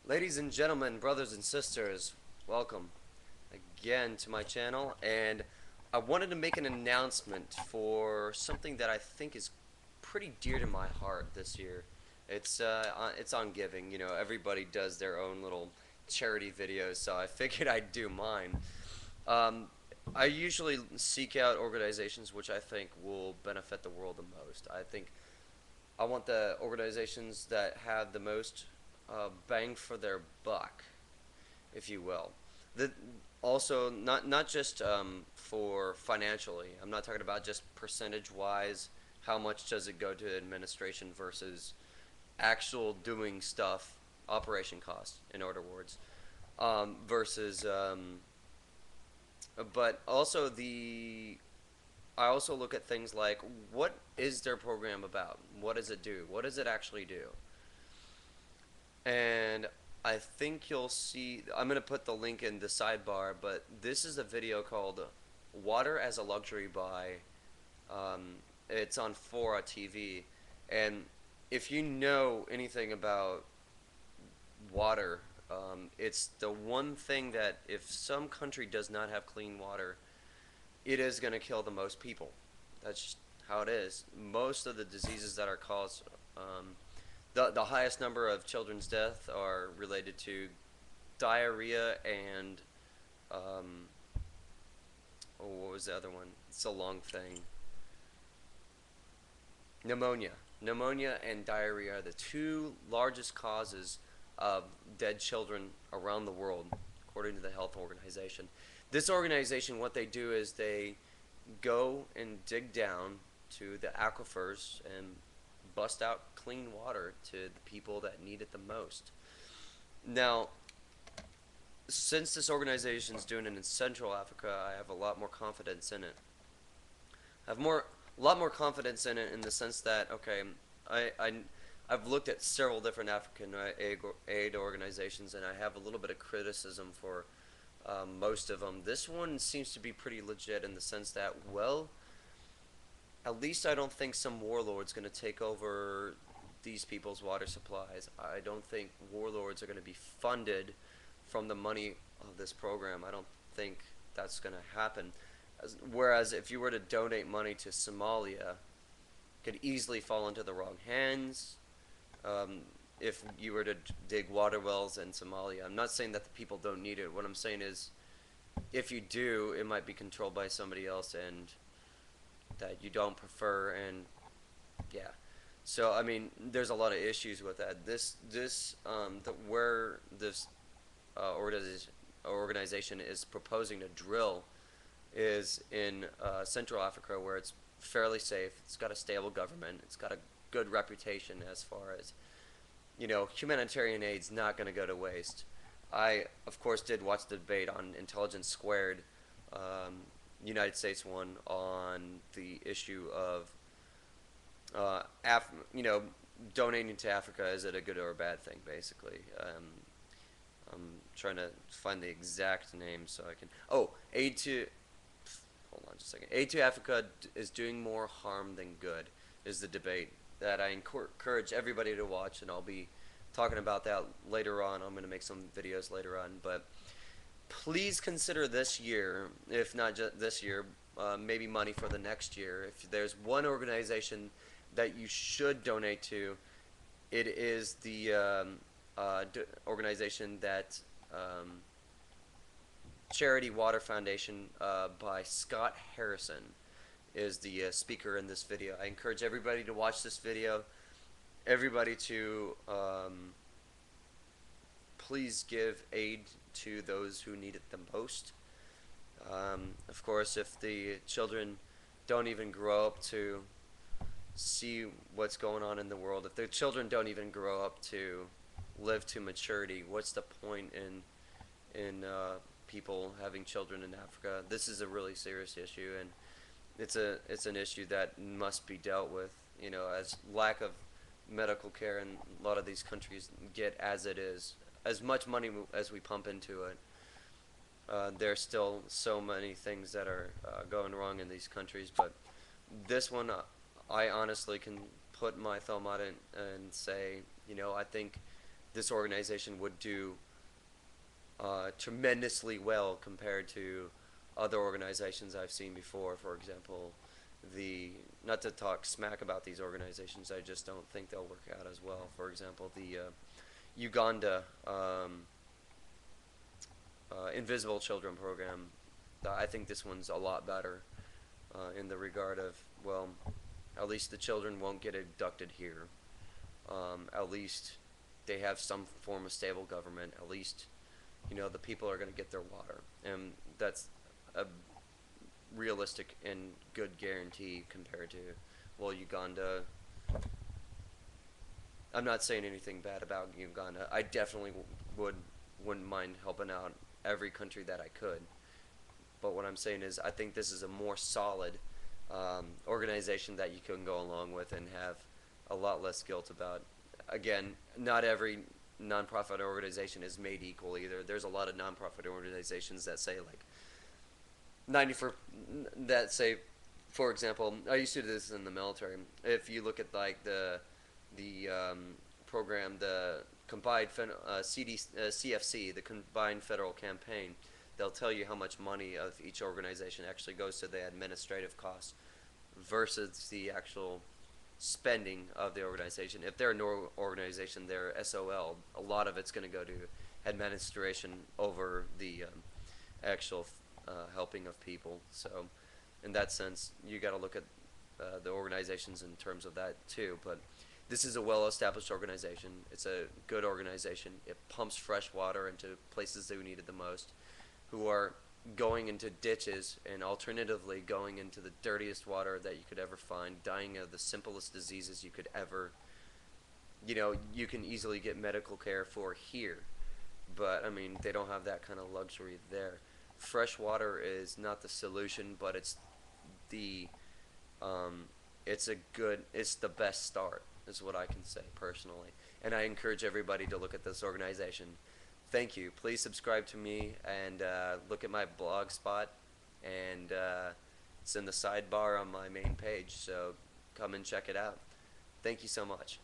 Ladies and gentlemen, brothers and sisters, welcome again to my channel. And I wanted to make an announcement for something that I think is pretty dear to my heart this year. It's on giving. You know, everybody does their own little charity videos, so I figured I'd do mine. Um, I usually seek out organizations which I think will benefit the world the most. I want the organizations that have the most bang for their buck, if you will. The, Also, not just for financially. I'm not talking about just percentage wise. How much does it go to administration versus actual doing stuff, operation costs, in other words, versus. But also I also look at things like what is their program about? What does it do? What does it actually do? And I think you'll see. I'm gonna put the link in the sidebar, but this is a video called "Water as a Luxury" by. It's on Fora TV, and if you know anything about water, it's the one thing that if some country does not have clean water, it is gonna kill the most people. That's just how it is. Most of the diseases that are caused the highest number of children's death are related to diarrhea and um, oh, what was the other one? It's a long thing. Pneumonia. Pneumonia and diarrhea are the two largest causes of dead children around the world, according to the Health Organization. This organization, what they do is they go and dig down to the aquifers and bust out clean water to the people that need it the most. Now, since this organization is doing it in Central Africa, I have a lot more confidence in it. I have a lot more confidence in it in the sense that okay, I, I I've looked at several different African aid organizations, and I have a little bit of criticism for most of them. This one seems to be pretty legit in the sense that, well, at least I don't think some warlord's going to take over these people's water supplies. I don't think warlords are going to be funded from the money of this program. I don't think that's going to happen. Whereas if you were to donate money to Somalia, it could easily fall into the wrong hands. Um, if you were to dig water wells in Somalia, I'm not saying that the people don't need it. What I'm saying is, if you do, it might be controlled by somebody else and that you don't prefer, and yeah. So I mean, there's a lot of issues with that. Where this organization is proposing to drill is in Central Africa, where it's fairly safe. It's got a stable government. It's got a good reputation as far as humanitarian aid's not going to go to waste. I, of course, did watch the debate on Intelligence Squared. United States won on the issue of, you know, donating to Africa. Is it a good or a bad thing, basically? I'm trying to find the exact name so I can. Oh, aid to. Hold on just a second. Aid to Africa is doing more harm than good, is the debate that I encourage everybody to watch, and I'll be talking about that later on. I'm going to make some videos later on, but please consider this year, if not just this year, maybe money for the next year. If there's one organization that you should donate to, it is the organization that Charity Water Foundation by Scott Harrison is the speaker in this video. I encourage everybody to watch this video. Everybody to please give aid to those who need it the most. Of course, if the children don't even grow up to see what's going on in the world, if the children don't even grow up to live to maturity, what's the point in people having children in Africa? This is a really serious issue, and it's an issue that must be dealt with. You know, as lack of medical care in a lot of these countries get as it is, as much money as we pump into it, there's still so many things that are going wrong in these countries. But this one, I honestly can put my thumb on it and say, you know, I think this organization would do tremendously well compared to other organizations I've seen before. For example, the not to talk smack about these organizations, I just don't think they'll work out as well. For example, the Uganda Invisible Children program. I think this one's a lot better in the regard of, well, at least the children won't get abducted here. At least they have some form of stable government. At least, the people are going to get their water, and that's a realistic and good guarantee compared to, well, Uganda. I'm not saying anything bad about Uganda. I definitely wouldn't mind helping out every country that I could. But what I'm saying is, I think this is a more solid organization that you can go along with and have a lot less guilt about. Again, not every nonprofit organization is made equal either. There's a lot of nonprofit organizations that say like 94 that say, for example, I used to do this in the military. If you look at like the program, the combined CFC, the combined federal campaign, they'll tell you how much money of each organization actually goes to the administrative costs versus the actual spending of the organization. If they're an organization, they're SOL. A lot of it's going to go to administration over the actual helping of people. So, in that sense, you got to look at the organizations in terms of that too. But this is a well-established organization. It's a good organization. It pumps fresh water into places who need it the most, who are going into ditches and alternatively going into the dirtiest water that you could ever find, dying of the simplest diseases you could ever, you can easily get medical care for here. But, I mean, they don't have that kind of luxury there. Fresh water is not the solution, but it's the, it's the best start, is what I can say personally. And I encourage everybody to look at this organization. Thank you. Please subscribe to me and look at my blog spot, and it's in the sidebar on my main page, so come and check it out. Thank you so much.